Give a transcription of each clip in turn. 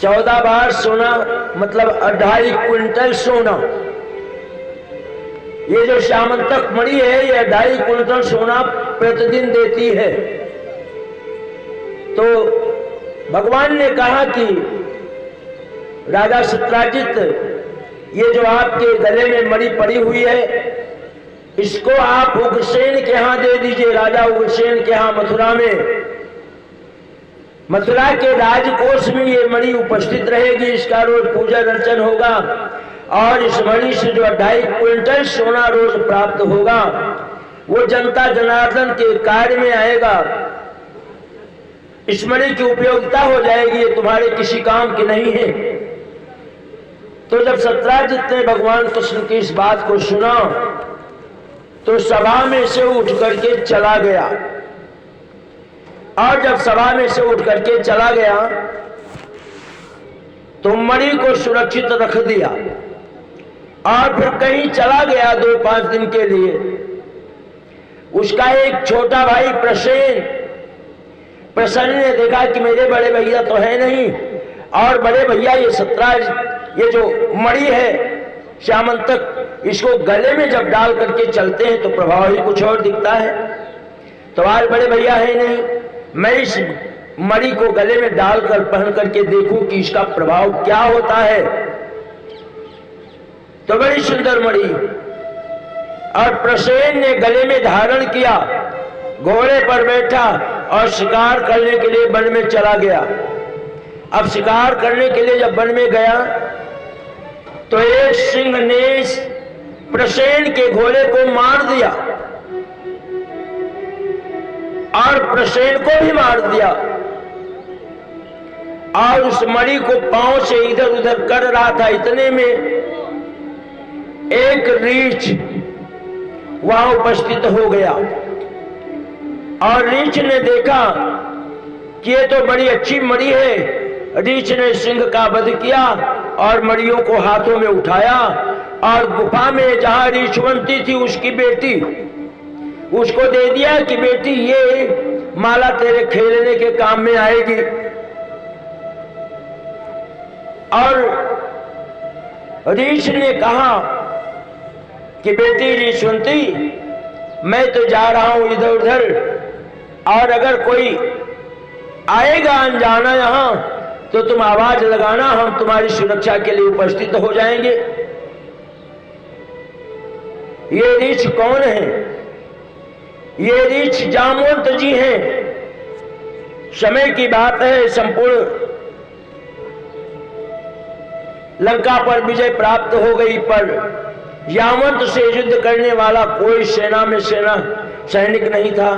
14 बार सोना मतलब 2.5 क्विंटल सोना। ये जो श्यामंतक मणि है ये 2.5 क्विंटल सोना प्रतिदिन देती है। तो भगवान ने कहा कि राजा सत्राजित, ये जो आपके गले में मणि पड़ी हुई है इसको आप उग्रसेन के यहाँ दे दीजिए। राजा उग्रसेन के यहाँ मथुरा में, मथुरा के राजकोष में ये मणि उपस्थित रहेगी। इसका रोज पूजा अर्चन होगा और इस मणि से जो 2.5 क्विंटल सोना रोज प्राप्त होगा वो जनता जनार्दन के कार्य में आएगा। इस मणि की उपयोगिता हो जाएगी, ये तुम्हारे किसी काम की नहीं है। तो जब सत्राजित ने भगवान कृष्ण की इस बात को सुना तो सभा में से उठ करके चला गया। और जब सभा में से उठ करके चला गया तो मणि को सुरक्षित रख दिया और फिर कहीं चला गया 2-5 दिन के लिए। उसका एक छोटा भाई प्रसेन ने देखा कि मेरे बड़े भैया तो है नहीं, और बड़े भैया ये जो मणि है श्यामंतक, इसको गले में जब डाल करके चलते हैं तो प्रभाव ही कुछ और दिखता है। तो आज बड़े भैया है नहीं, मैं इस मणि को गले में डालकर पहन करके देखूं कि इसका प्रभाव क्या होता है। तो बड़ी सुंदर मणि, और प्रसेन ने गले में धारण किया, घोड़े पर बैठा और शिकार करने के लिए वन में चला गया। अब शिकार करने के लिए जब वन में गया तो एक सिंह ने प्रसेन के घोड़े को मार दिया और प्रसेन को भी मार दिया, और उस मणि को पांव से इधर उधर कर रहा था। इतने में एक रीछ वहां उपस्थित हो गया और रीछ ने देखा कि ये तो बड़ी अच्छी मणि है। रीछ ने सिंह का वध किया और मणियों को हाथों में उठाया और गुफा में जहां रीछवंती थी उसकी बेटी, उसको दे दिया कि बेटी ये माला तेरे खेलने के काम में आएगी। और रीछ ने कहा कि बेटी रीछवंती, मैं तो जा रहा हूं इधर उधर, और अगर कोई आएगा अनजाना यहां तो तुम आवाज लगाना, हम तुम्हारी सुरक्षा के लिए उपस्थित हो जाएंगे। ये रीछ कौन है? ये रीछ जामवंत जी हैं। समय की बात है, संपूर्ण लंका पर विजय प्राप्त हो गई, पर जामवंत से युद्ध करने वाला कोई सेना में सैनिक नहीं था।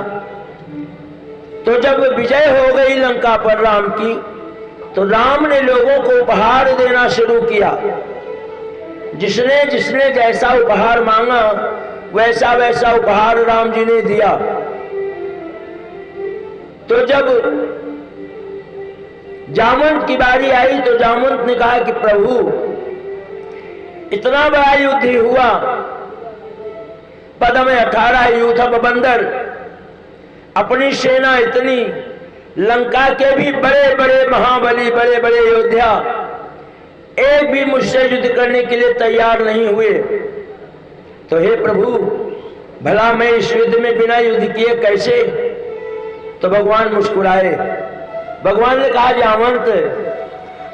तो जब विजय हो गई लंका पर राम की, तो राम ने लोगों को उपहार देना शुरू किया। जिसने जिसने जैसा उपहार मांगा वैसा वैसा उपहार राम जी ने दिया। तो जब जामवंत की बारी आई तो जामवंत ने कहा कि प्रभु, इतना बड़ा युद्ध हुआ, पद में 18 यूथप बंदर, अपनी सेना इतनी, लंका के भी बड़े बड़े महाबली, बड़े बड़े योद्धा एक भी मुझसे युद्ध करने के लिए तैयार नहीं हुए। तो हे प्रभु, भला मैं इस युद्ध में बिना युद्ध किए कैसे? तो भगवान मुस्कुराए। भगवान ने कहा जामवंत,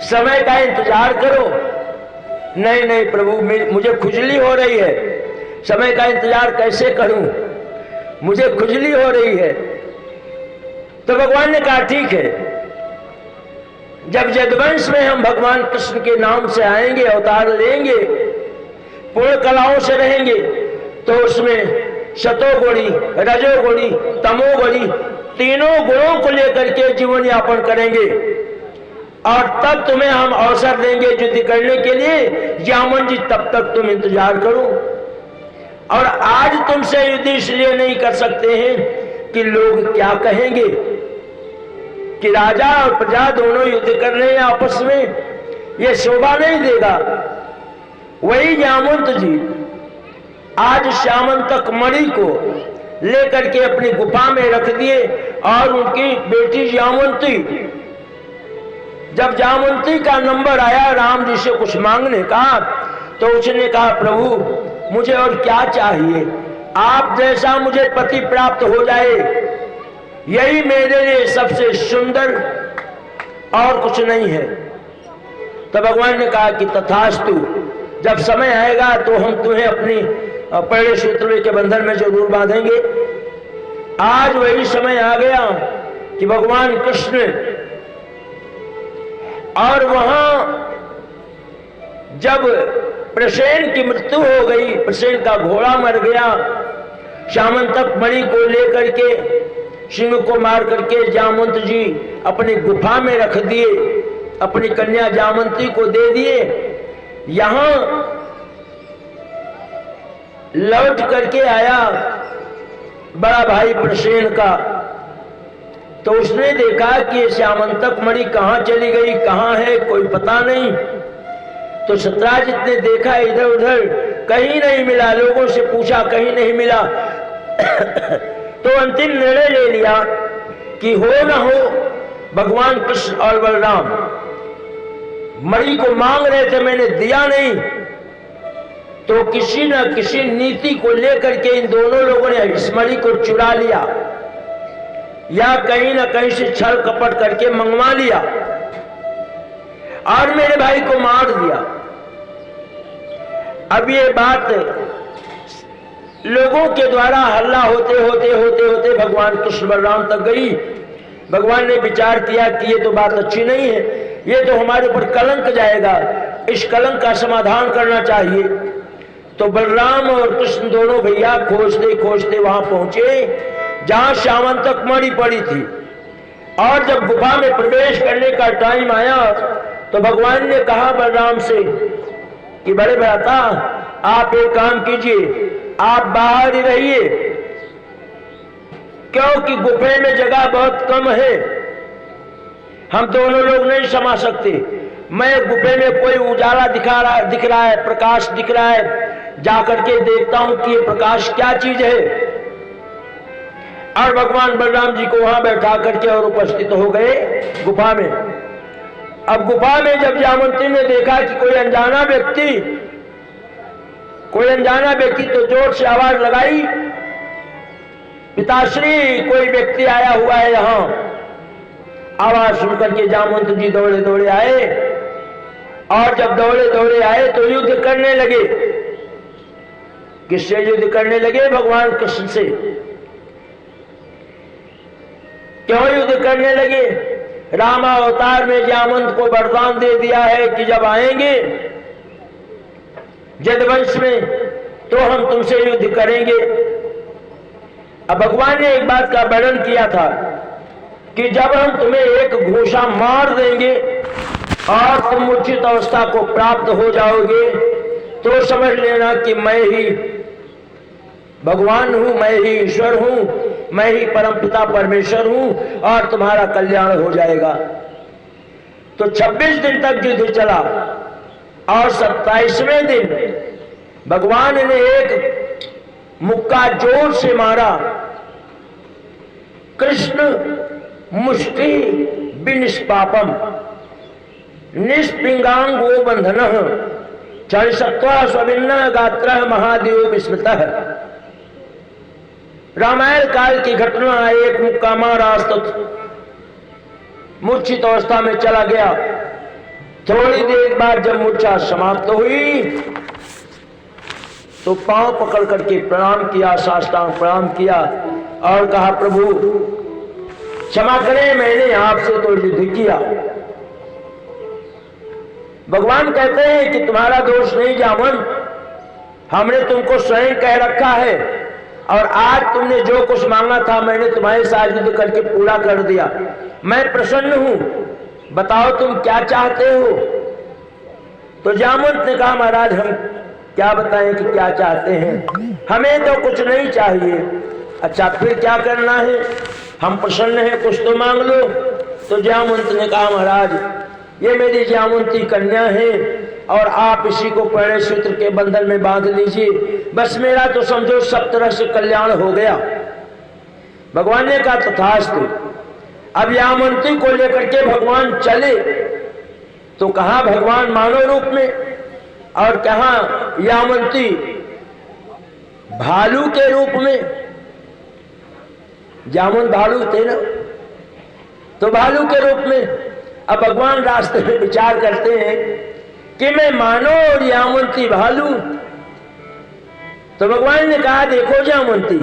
समय का इंतजार करो। नहीं नहीं प्रभु, मुझे खुजली हो रही है, समय का इंतजार कैसे करूं, मुझे खुजली हो रही है। तो भगवान ने कहा ठीक है, जब यदुवंश में हम भगवान कृष्ण के नाम से आएंगे, अवतार लेंगे, पूर्ण कलाओं से रहेंगे, तो उसमें सतोगुणी, रजोगुणी, तमोगुणी तीनों गुणों को लेकर के जीवन यापन करेंगे, और तब तुम्हें हम अवसर देंगे युद्ध करने के लिए। जामन जी, तब तक तुम इंतजार करो। और आज तुमसे युद्ध इसलिए नहीं कर सकते हैं कि लोग क्या कहेंगे, कि राजा और प्रजा दोनों युद्ध कर रहे हैं आपस में, ये शोभा नहीं देगा। वही जामवंत जी आज श्यामंतक मणि को लेकर के अपनी गुफा में रख दिए, और उनकी बेटी जामवंती जब जामवंती का नंबर आया राम जी से कुछ मांगने का, तो उसने कहा प्रभु मुझे और क्या चाहिए, आप जैसा मुझे पति प्राप्त हो जाए यही मेरे लिए सबसे सुंदर, और कुछ नहीं है। तो भगवान ने कहा कि तथास्तु, जब समय आएगा तो हम तुम्हें अपनी पहले सूत्र के बंधन में जरूर बांधेंगे। आज वही समय आ गया कि भगवान कृष्ण, और वहां जब प्रसेन की मृत्यु हो गई, प्रसेन का घोड़ा मर गया, श्यामंतक मणि को लेकर के सिंह को मार करके जामवंत जी अपनी गुफा में रख दिए, अपनी कन्या जामवंती को दे दिए। यहां लौट करके आया बड़ा भाई प्रसेन का, तो उसने देखा कि श्यामंतक मणि कहां चली गई, कहां है कोई पता नहीं। तो सत्यराजित ने देखा इधर उधर, कहीं नहीं मिला, लोगों से पूछा कहीं नहीं मिला। तो अंतिम निर्णय ले लिया कि हो न हो भगवान कृष्ण और बलराम मणि को मांग रहे थे, मैंने दिया नहीं, तो किसी न किसी नीति को लेकर के इन दोनों लोगों ने इस मणि को चुरा लिया, या कहीं न कहीं से छल कपट करके मंगवा लिया और मेरे भाई को मार दिया। अब ये बात लोगों के द्वारा हल्ला होते होते होते होते भगवान कृष्ण बलराम तक गई। भगवान ने विचार किया कि ये तो बात अच्छी नहीं है, ये तो हमारे ऊपर कलंक जाएगा, इस कलंक का समाधान करना चाहिए। तो बलराम और कृष्ण दोनों भैया खोजते खोजते वहां पहुंचे जहां श्यामंतक मणि पड़ी थी। और जब गुफा में प्रवेश करने का टाइम आया तो भगवान ने कहा बलराम से कि बड़े भ्राता आप एक काम कीजिए, आप बाहर ही रहिए, क्योंकि गुफे में जगह बहुत कम है, हम दोनों लोग नहीं समा सकते। मैं गुफे में कोई उजाला दिख रहा है, प्रकाश दिख रहा है, जाकर के देखता हूं कि ये प्रकाश क्या चीज है। और भगवान बलराम जी को वहां बैठा करके और उपस्थित हो गए गुफा में। अब गुफा में जब जामवंती ने देखा कि कोई अनजाना व्यक्ति तो जोर से आवाज लगाई, पिताश्री कोई व्यक्ति आया हुआ है यहां। आवाज सुनकर के जामवंत जी दौड़े दौड़े आए, और जब दौड़े दौड़े आए तो युद्ध करने लगे। किससे युद्ध करने लगे? भगवान कृष्ण से। क्यों युद्ध करने लगे? रामावतार में जामवंत को वरदान दे दिया है कि जब आएंगे जदवंश में तो हम तुमसे युद्ध करेंगे। अब भगवान ने एक बात का वर्णन किया था कि जब हम तुम्हें एक घूंसा मार देंगे और तुम मूर्छित अवस्था को प्राप्त हो जाओगे तो समझ लेना कि मैं ही भगवान हूं, मैं ही ईश्वर हूं, मैं ही परमपिता परमेश्वर हूं और तुम्हारा कल्याण हो जाएगा। तो 26 दिन तक युद्ध चला और 27वें दिन भगवान ने एक मुक्का जोर से मारा। कृष्ण मुष्टि विनिष्पापम निष्पिंगांगो बंधनः चरिसत्वा स्वभिन्न गात्रः महादेव विस्मृतः। रामायण काल की घटना, एक मुक्का मारा तो मूर्छित अवस्था में चला गया। थोड़ी देर बाद जब मूर्छा समाप्त हुई तो पांव पकड़ करके प्रणाम किया, साष्टांग प्रणाम किया और कहा प्रभु क्षमा करें, मैंने आपसे तो युद्ध किया। भगवान कहते हैं कि तुम्हारा दोष नहीं जामवंत, हमने तुमको स्वयं कह रखा है और आज तुमने जो कुछ मांगा था मैंने तुम्हारे साथ युद्ध करके पूरा कर दिया। मैं प्रसन्न हूं, बताओ तुम क्या चाहते हो। तो जामवंत ने कहा महाराज हम क्या बताएं कि क्या चाहते हैं, हमें तो कुछ नहीं चाहिए। अच्छा फिर क्या करना है? हम प्रसन्न हैं, कुछ तो मांग लो। तो जामवंत ने कहा महाराज ये मेरी जामवंती कन्या है और आप इसी को पहले सूत्र के बंधन में बांध लीजिए, बस मेरा तो समझो सब तरह से कल्याण हो गया। भगवान ने कहा तथास्तु। अब जामवंती को लेकर के भगवान चले तो कहां भगवान मानव रूप में और कहां यामंती भालू के रूप में। जामुन भालू थे ना, तो भालू के रूप में। अब भगवान रास्ते में विचार करते हैं कि मैं मानो और यामंती भालू। तो भगवान ने कहा देखो जामंती,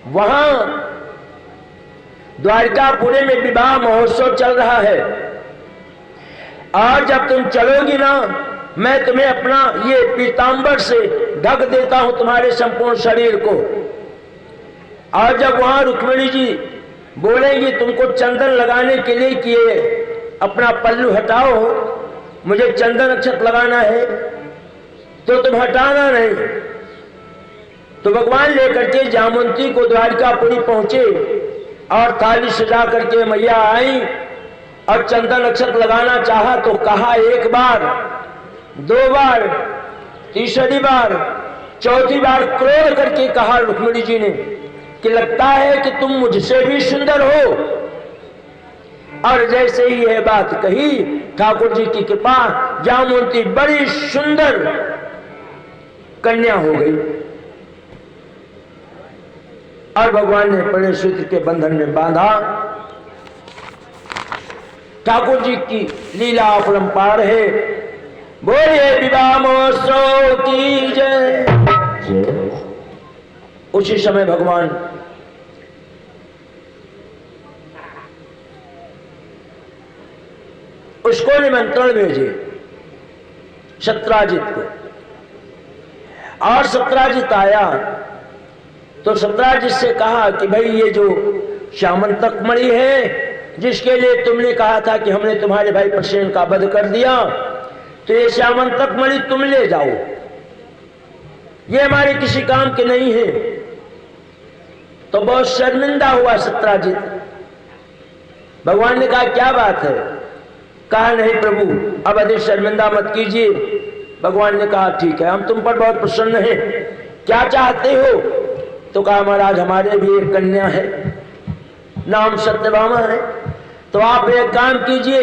वहां द्वारकापुरी में विवाह महोत्सव चल रहा है और जब तुम चलोगी ना, मैं तुम्हें अपना ये पीतांबर से ढक देता हूं तुम्हारे संपूर्ण शरीर को। और जब वहां रुक्मिणी जी बोलेंगी तुमको चंदन लगाने के लिए कि अपना पल्लू हटाओ, मुझे चंदन अक्षत लगाना है, तो तुम हटाना नहीं। तो भगवान लेकर के जामवंती को द्वारकापुरी पहुंचे और थाली सजा करके मैया आई और चंदन अक्षत लगाना चाहा तो कहा एक बार, दो बार, तीसरी बार, चौथी बार क्रोध करके कहा रुक्मिणी जी ने कि लगता है कि तुम मुझसे भी सुंदर हो। और जैसे ही यह बात कही, ठाकुर जी की कृपा, जामवंती बड़ी सुंदर कन्या हो गई और भगवान ने बड़े सूत्र के बंधन में बांधा। ठाकुर जी की लीला अपरंपार है। बोलिए विवाह महोत्सव की जय। उसी समय भगवान उसको निमंत्रण भेजे सत्राजित को, और सत्राजित आया तो सत्राजित से कहा कि भाई ये जो श्यामंतक मणि है जिसके लिए तुमने कहा था कि हमने तुम्हारे भाई प्रसेन का वध कर दिया, तो ये श्यामंतक मणि तुम ले जाओ, ये हमारे किसी काम के नहीं है। तो बहुत शर्मिंदा हुआ सत्राजित। भगवान ने कहा क्या बात है? कहा नहीं प्रभु, अब अधिक शर्मिंदा मत कीजिए। भगवान ने कहा ठीक है, हम तुम पर बहुत प्रसन्न हैं, क्या चाहते हो? तो कहा महाराज हमारे भी एक कन्या है, नाम सत्यभामा है, तो आप एक काम कीजिए,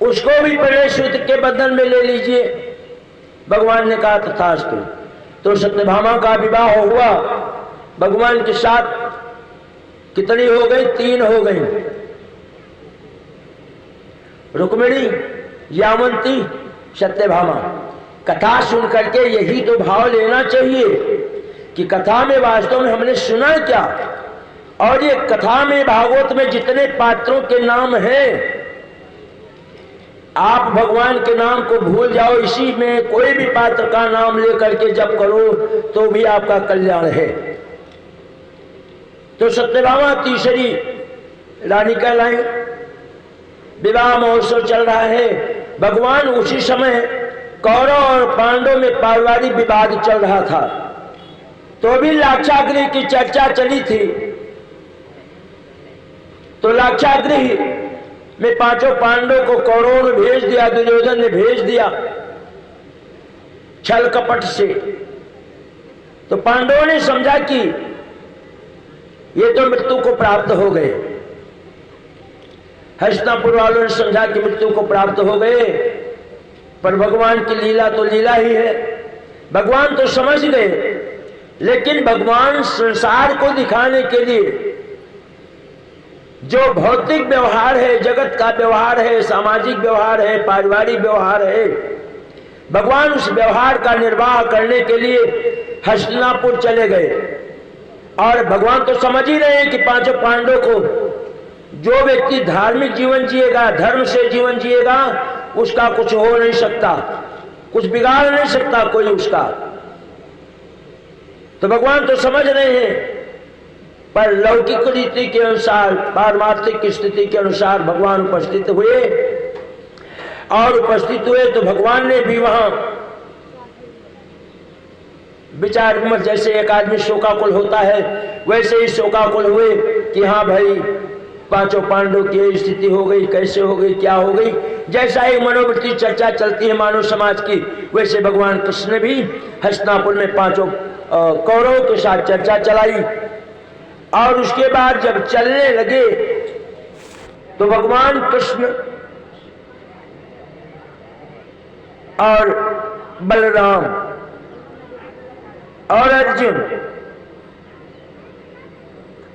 उसको भी पहले सूत्र के बंधन में ले लीजिए। भगवान ने कहा तथास्तु। तो सत्यभामा का विवाह हुआ भगवान के साथ। कितनी हो गई? 3 हो गई, रुक्मिणी, यामंती, सत्यभामा। कथा सुन करके यही तो भाव लेना चाहिए कि कथा में वास्तव में हमने सुना क्या। और ये कथा में भागवत में जितने पात्रों के नाम हैं, आप भगवान के नाम को भूल जाओ, इसी में कोई भी पात्र का नाम लेकर के जप करो तो भी आपका कल्याण है। तो सत्यभामा तीसरी रानी कहलाई। विवाह महोत्सव चल रहा है। भगवान उसी समय कौरव और पांडव में पारिवारिक विवाद चल रहा था, तो भी लाक्षागृह की चर्चा चली थी। तो लाक्षागृह में 5 पांडव को कौरवों ने भेज दिया, दुर्योधन ने भेज दिया छल कपट से। तो पांडवों ने समझा कि ये तो मृत्यु को प्राप्त हो गए। हस्तिनापुर वालों ने समझा कि मृत्यु को प्राप्त हो गए, पर भगवान की लीला तो लीला ही है। भगवान तो समझ गए, लेकिन भगवान संसार को दिखाने के लिए जो भौतिक व्यवहार है, जगत का व्यवहार है, सामाजिक व्यवहार है, पारिवारिक व्यवहार है, भगवान उस व्यवहार का निर्वाह करने के लिए हस्तिनापुर चले गए। और भगवान तो समझ ही रहे हैं कि 5 पांडवों को जो व्यक्ति धार्मिक जीवन जिएगा, धर्म से जीवन जिएगा, उसका कुछ हो नहीं सकता, कुछ बिगाड़ नहीं सकता कोई उसका। तो भगवान तो समझ रहे हैं, पर लौकिक रीति के अनुसार, पारमार्थिक स्थिति के अनुसार भगवान उपस्थित हुए। और उपस्थित हुए तो भगवान ने भी वहां विचार विमर्श, जैसे एक आदमी शोकाकुल होता है वैसे ही शोकाकुल हुए कि हाँ भाई 5 पांडव की स्थिति हो गई, कैसे हो गई, क्या हो गई। जैसा ही मनोवृत्ति चर्चा चलती है मानव समाज की, वैसे भगवान कृष्ण ने भी हस्तिनापुर में 5 कौरवों के साथ चर्चा चलाई। और उसके बाद जब चलने लगे तो भगवान कृष्ण और बलराम और अर्जुन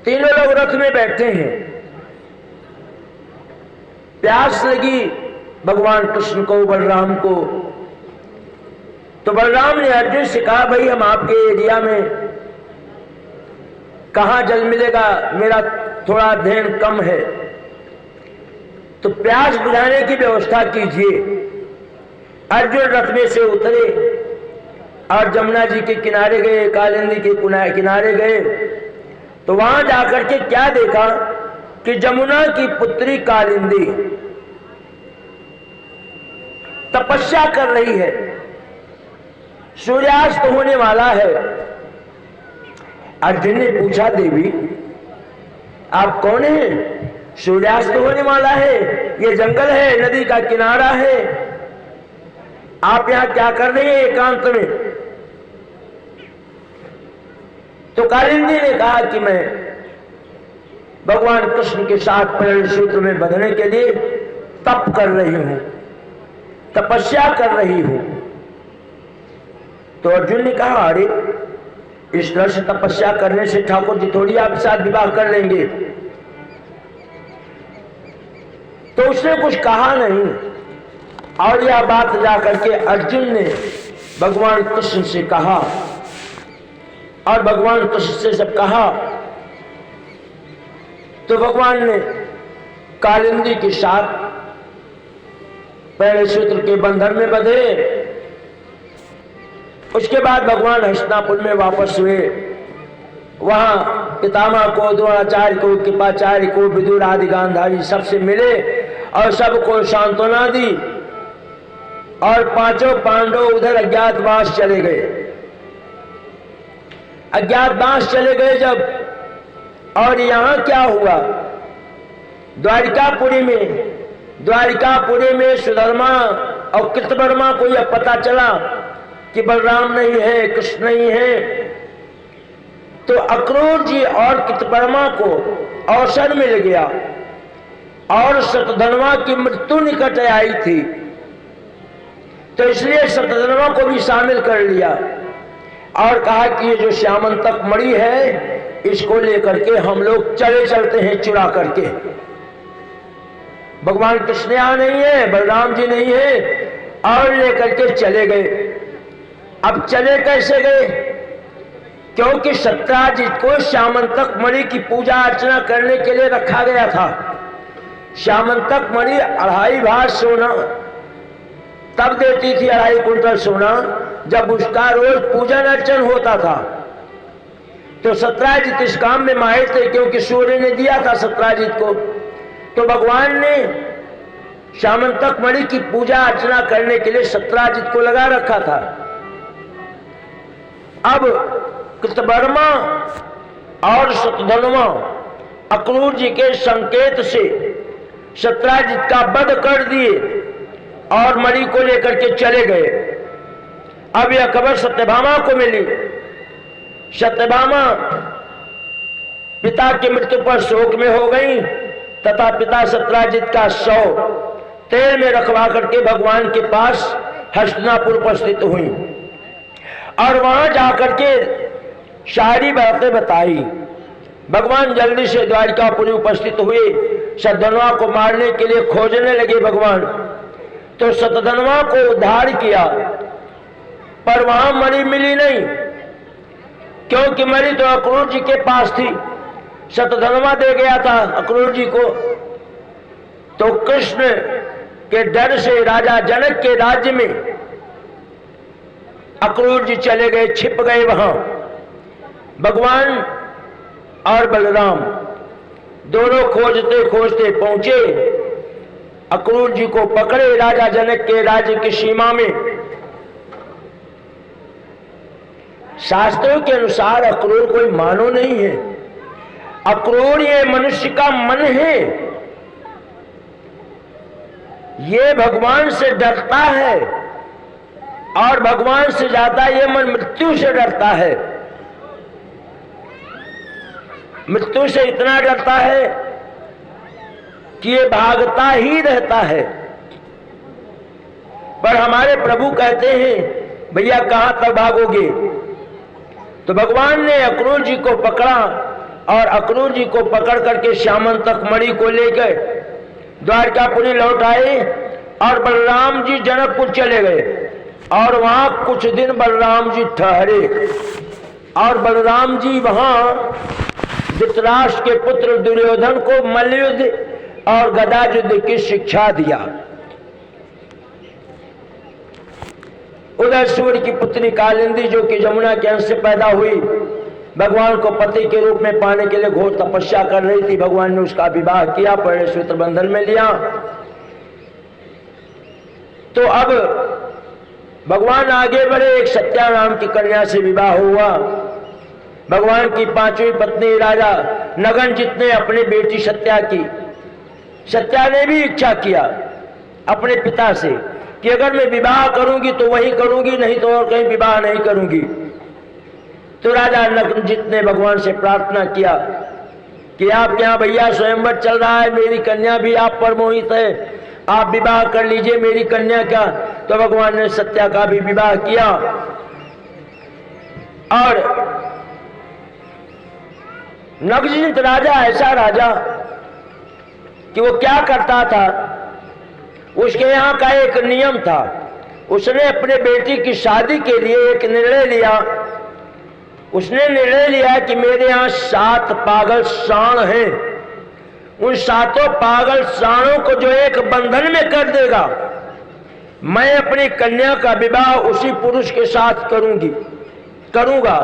तीनों लोग रथ में बैठे हैं। प्यास लगी भगवान कृष्ण को, बलराम को। तो बलराम ने अर्जुन से कहा, भाई हम आपके एरिया में कहां जल मिलेगा, मेरा थोड़ा अध्ययन कम है, तो प्यास बुझाने की व्यवस्था कीजिए। अर्जुन रथ में से उतरे और जमुना जी के किनारे गए, कालिंदी के किनारे गए। तो वहां जाकर के क्या देखा कि जमुना की पुत्री कालिंदी तपस्या कर रही है, सूर्यास्त होने वाला है। अर्जुन ने पूछा, देवी आप कौन हैं? सूर्यास्त होने वाला है, ये जंगल है, नदी का किनारा है, आप यहां क्या कर रहे हैं एकांत में? तो कालिंदी ने कहा कि मैं भगवान कृष्ण के साथ पैर सूत्र में बंधने के लिए तप कर रही हूं, तपस्या कर रही हूं। तो अर्जुन ने कहा, अरे इस तरह से तपस्या करने से ठाकुर जी थोड़ी आपके साथ विवाह कर लेंगे। तो उसने कुछ कहा नहीं। और यह बात जाकर के अर्जुन ने भगवान कृष्ण से कहा, और भगवान कृष्ण से जब कहा तो भगवान ने कालिंदी के साथ पहले सूत्र के बंधन में बंधे। उसके बाद भगवान हस्तिनापुर में वापस हुए। वहां पितामह को, द्रोणाचार्य को, कृपाचार्य को, विदुर आदि गांधारी सबसे मिले और सबको सांत्वना दी। और पांचों पांडव उधर अज्ञातवास चले गए। अज्ञातवास चले गए जब, और यहां क्या हुआ, द्वारिकापुरी में सुधर्मा और कृतवर्मा को यह पता चला कि बलराम नहीं है, कृष्ण नहीं है। तो अक्रूर जी और कृतवर्मा को अवसर मिल गया और शतधन्वा की मृत्यु निकट आई थी, तो इसलिए शतधन्वा को भी शामिल कर लिया और कहा कि ये जो श्यामंतक मणि है इसको लेकर के हम लोग चलते हैं चुरा करके। भगवान कृष्ण यहां नहीं है, बलराम जी नहीं है, और लेकर के चले गए। अब चले कैसे गए? क्योंकि सत्याजित को श्यामंतक मणि की पूजा अर्चना करने के लिए रखा गया था। श्यामंतक मणि 2.5 भार सोना तब देती थी, 2.5 कुंटल सोना, जब उसका रोज पूजन अर्चन होता था। तो सत्याजित इस काम में माहिर थे, क्योंकि सूर्य ने दिया था सत्याजित को। तो भगवान ने श्यामंतक मणि की पूजा अर्चना करने के लिए सत्याजित को लगा रखा था। अब कृतवर्मा और शतधन्वा अक्रूर जी के संकेत से सत्याजित का वध कर दिए और मणि को लेकर के चले गए। अब यह खबर सत्यभामा को मिली। सत्यभामा पिता की मृत्यु पर शोक में हो गई तथा पिता सत्याजित का शव तेल में रखवा करके भगवान के पास हस्तिनापुर उपस्थित हुई और वहां जाकर के सारी बातें बताई। भगवान जल्दी से द्वारिकापुरी उपस्थित हुए। शतधन्वा को मारने के लिए खोजने लगे भगवान। तो शतधन्वा को उद्धार किया, पर वहां मणि मिली नहीं, क्योंकि मणि तो अक्रूर जी के पास थी। शतधन्वा दे गया था अक्रूर जी को। तो कृष्ण के डर से राजा जनक के राज्य में अक्रूर जी चले गए, छिप गए वहां। भगवान और बलराम दोनों खोजते खोजते पहुंचे, अक्रूर जी को पकड़े राजा जनक के राज्य की सीमा में। शास्त्रों के अनुसार अक्रूर कोई मानव नहीं है। अक्रूर ये मनुष्य का मन है, ये भगवान से डरता है और भगवान से ज्यादा ये मन मृत्यु से डरता है। मृत्यु से इतना डरता है कि ये भागता ही रहता है। पर हमारे प्रभु कहते हैं भैया कहां तक भागोगे। तो भगवान ने अक्रूर जी को पकड़ा और अक्रूर जी को पकड़ करके श्यामंतक मणि को लेकर द्वारकापुरी लौट आए और बलराम जी जनकपुर चले गए और वहां कुछ दिन बलराम जी ठहरे और बलराम जी वहां धृतराष्ट्र के पुत्र दुर्योधन को मल्लयुद्ध और गदा युद्ध की शिक्षा दिया। उधर सूर्य की पुत्री कालिंदी जो कि जमुना के अंश से पैदा हुई, भगवान को पति के रूप में पाने के लिए घोर तपस्या कर रही थी। भगवान ने उसका विवाह किया, पहले सूत्र बंधन में लिया। तो अब भगवान आगे बढ़े, एक सत्या नाम की कन्या से विवाह हुआ। भगवान की पांचवी पत्नी राजा नगनजित ने अपनी बेटी सत्या की। सत्या ने भी इच्छा किया अपने पिता से कि अगर मैं विवाह करूंगी तो वही करूंगी, नहीं तो और कहीं विवाह नहीं करूंगी। तो राजा नगनजित ने भगवान से प्रार्थना किया कि आपके यहाँ भैया स्वयंवर चल रहा है, मेरी कन्या भी आप पर मोहित है, आप विवाह कर लीजिए मेरी कन्या का। तो भगवान ने सत्या का भी विवाह किया। और नगनजित राजा ऐसा राजा कि वो क्या करता था, उसके यहाँ का एक नियम था। उसने अपने बेटी की शादी के लिए एक निर्णय लिया। उसने निर्णय लिया कि मेरे यहाँ 7 पागल साण हैं, उन 7 पागल साणों को जो एक बंधन में कर देगा, मैं अपनी कन्या का विवाह उसी पुरुष के साथ करूंगा।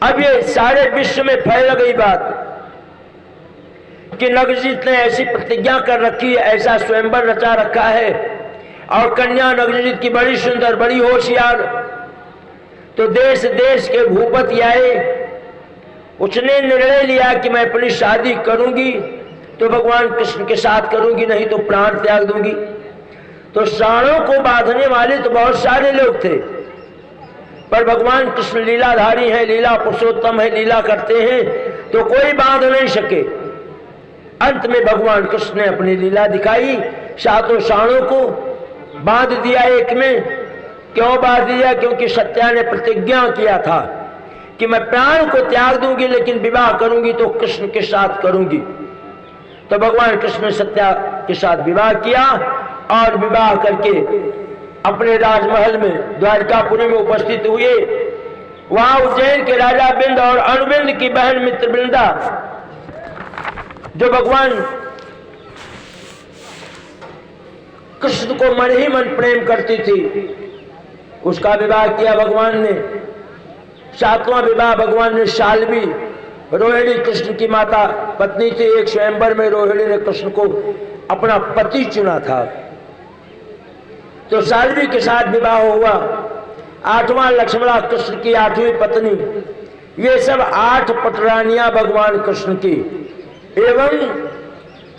अब ये सारे विश्व में फैल गई बात कि नगनजित ने ऐसी प्रतिज्ञा कर रखी है, ऐसा स्वयंवर रचा रखा है और कन्या नगनजित की बड़ी सुंदर, बड़ी होशियार। तो देश देश के भूपति आए, उसने निर्णय लिया कि मैं अपनी शादी करूंगी तो भगवान कृष्ण के साथ करूंगी, नहीं तो प्राण त्याग दूंगी। तो साणों को बांधने वाले तो बहुत सारे लोग थे, पर भगवान कृष्ण लीलाधारी हैं, लीला पुरुषोत्तम है, लीला करते हैं, तो कोई बांध नहीं सके। अंत में भगवान कृष्ण ने अपनी लीला दिखाई, 7 साणों को बांध दिया एक में। क्यों बांध दिया? क्योंकि सत्या ने प्रतिज्ञा किया था कि मैं प्राण को त्याग दूंगी लेकिन विवाह करूंगी तो कृष्ण के साथ करूंगी। तो भगवान कृष्ण ने सत्या के साथ विवाह किया और विवाह करके अपने राजमहल में द्वारकापुरी में उपस्थित हुए। वहां उज्जैन के राजा बिंद और अनुबिंद की बहन मित्रवृंदा, जो भगवान कृष्ण को मन ही मन प्रेम करती थी, उसका विवाह किया भगवान ने। 7वां विवाह भगवान ने शाल्वी, रोहिणी कृष्ण की माता पत्नी थी, एक स्वयंवर में रोहिणी ने कृष्ण को अपना पति चुना था, तो शाल्वी के साथ विवाह हुआ। 8वां लक्ष्मणा कृष्ण की 8वीं पत्नी। ये सब 8 पटरानियां भगवान कृष्ण की एवं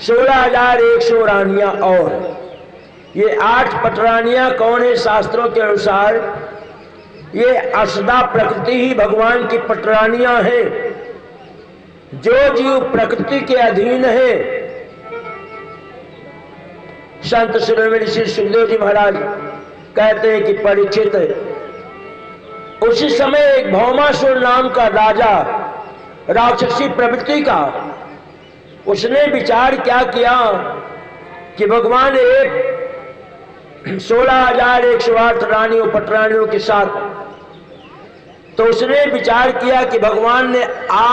16,100 रानियां। और ये 8 पटरानियां कौन है? शास्त्रों के अनुसार ये असदा प्रकृति ही भगवान की पटरानियां हैं। जो जीव प्रकृति के अधीन है, संत शिरोमणि श्री सुखदेव जी महाराज कहते हैं कि परीक्षित, उसी समय एक भौमासुर नाम का राजा, राक्षसी प्रवृत्ति का, उसने विचार क्या किया कि भगवान एक 16,108 रानियों पटरानियों के साथ, तो उसने विचार किया कि भगवान ने